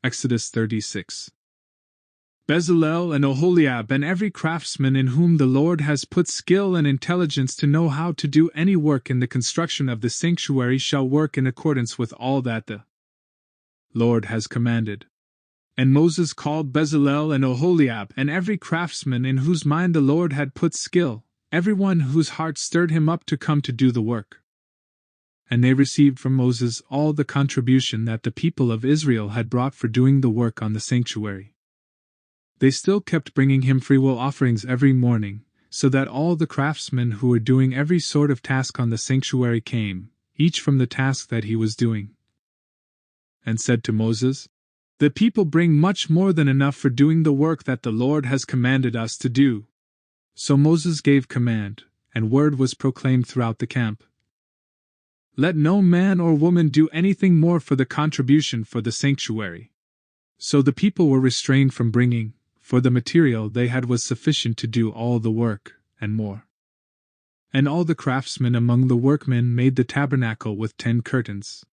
Exodus 36. Bezalel and Oholiab and every craftsman in whom the Lord has put skill and intelligence to know how to do any work in the construction of the sanctuary shall work in accordance with all that the Lord has commanded. And Moses called Bezalel and Oholiab and every craftsman in whose mind the Lord had put skill, everyone whose heart stirred him up to come to do the work. And they received from Moses all the contribution that the people of Israel had brought for doing the work on the sanctuary. They still kept bringing him freewill offerings every morning, so that all the craftsmen who were doing every sort of task on the sanctuary came, each from the task that he was doing, and said to Moses, "The people bring much more than enough for doing the work that the Lord has commanded us to do." So Moses gave command, and word was proclaimed throughout the camp. Let no man or woman do anything more for the contribution for the sanctuary. So the people were restrained from bringing, for the material they had was sufficient to do all the work, and more. And all the craftsmen among the workmen made the tabernacle with 10 curtains.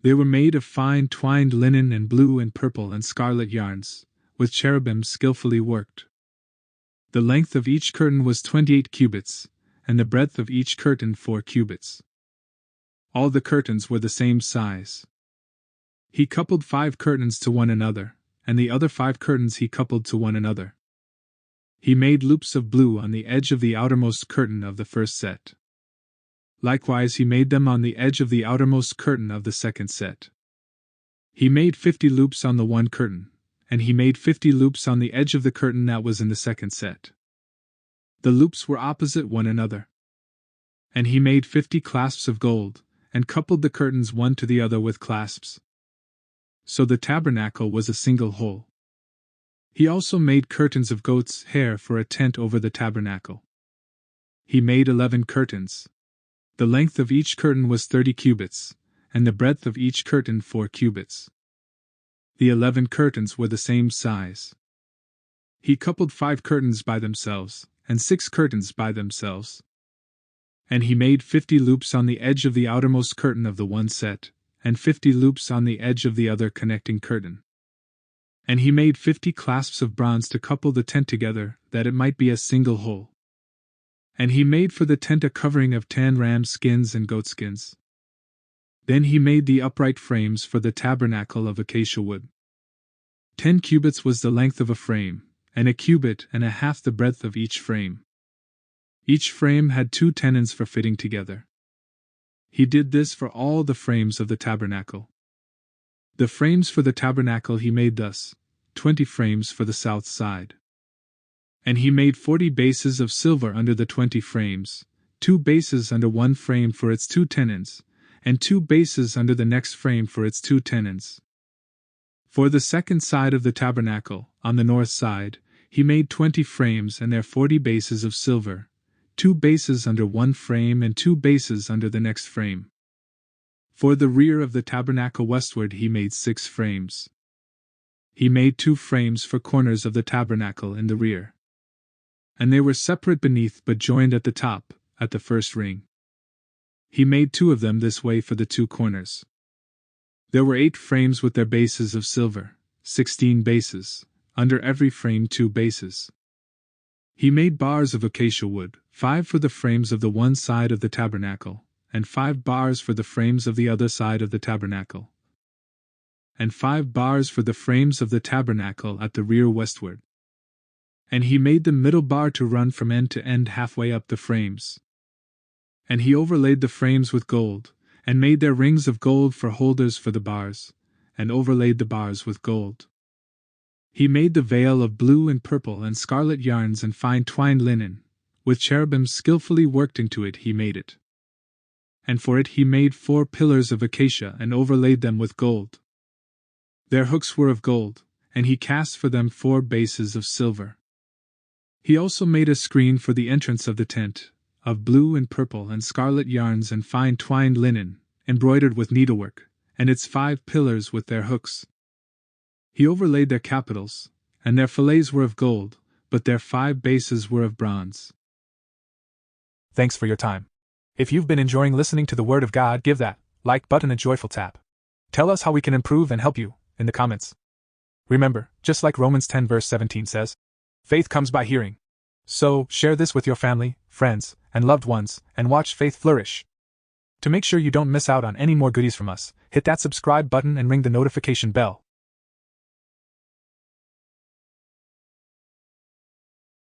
They were made of fine twined linen and blue and purple and scarlet yarns, with cherubim skillfully worked. The length of each curtain was 28 cubits, and the breadth of each curtain 4 cubits. All the curtains were the same size. He coupled 5 curtains to one another, and the other 5 curtains he coupled to one another. He made loops of blue on the edge of the outermost curtain of the first set. Likewise he made them on the edge of the outermost curtain of the second set. He made 50 loops on the one curtain, and he made 50 loops on the edge of the curtain that was in the second set. The loops were opposite one another. And he made 50 clasps of gold, and coupled the curtains one to the other with clasps. So the tabernacle was a single whole. He also made curtains of goat's hair for a tent over the tabernacle. He made 11 curtains. The length of each curtain was 30 cubits, and the breadth of each curtain 4 cubits. The 11 curtains were the same size. He coupled 5 curtains by themselves, and 6 curtains by themselves. And he made 50 loops on the edge of the outermost curtain of the one set, and 50 loops on the edge of the other connecting curtain. And he made 50 clasps of bronze to couple the tent together, that it might be a single whole. And he made for the tent a covering of 10 ram skins and goat skins. Then he made the upright frames for the tabernacle of acacia wood. 10 cubits was the length of a frame, and a cubit and a half the breadth of each frame. Each frame had 2 tenons for fitting together. He did this for all the frames of the tabernacle. The frames for the tabernacle he made thus: 20 frames for the south side. And he made 40 bases of silver under the 20 frames, 2 bases under one frame for its 2 tenons, and 2 bases under the next frame for its 2 tenons. For the second side of the tabernacle, on the north side, he made 20 frames and their 40 bases of silver, 2 bases under one frame and 2 bases under the next frame. For the rear of the tabernacle westward he made 6 frames. He made 2 frames for corners of the tabernacle in the rear. And they were separate beneath but joined at the top, at the first ring. He made 2 of them this way for the 2 corners. There were 8 frames with their bases of silver, 16 bases, under every frame 2 bases. He made bars of acacia wood, 5 for the frames of the one side of the tabernacle, and 5 bars for the frames of the other side of the tabernacle, and 5 bars for the frames of the tabernacle at the rear westward. And he made the middle bar to run from end to end halfway up the frames. And he overlaid the frames with gold, and made their rings of gold for holders for the bars, and overlaid the bars with gold. He made the veil of blue and purple and scarlet yarns and fine twined linen, with cherubim skillfully worked into it he made it. And for it he made 4 pillars of acacia and overlaid them with gold. Their hooks were of gold, and he cast for them 4 bases of silver. He also made a screen for the entrance of the tent, of blue and purple and scarlet yarns and fine twined linen, embroidered with needlework, and its 5 pillars with their hooks. He overlaid their capitals, and their fillets were of gold, but their 5 bases were of bronze. Thanks for your time. If you've been enjoying listening to the Word of God, give that like button a joyful tap. Tell us how we can improve and help you. in the comments. Remember, just like Romans 10 verse 17 says, faith comes by hearing. So, share this with your family, friends, and loved ones, and watch faith flourish. To make sure you don't miss out on any more goodies from us, hit that subscribe button and ring the notification bell.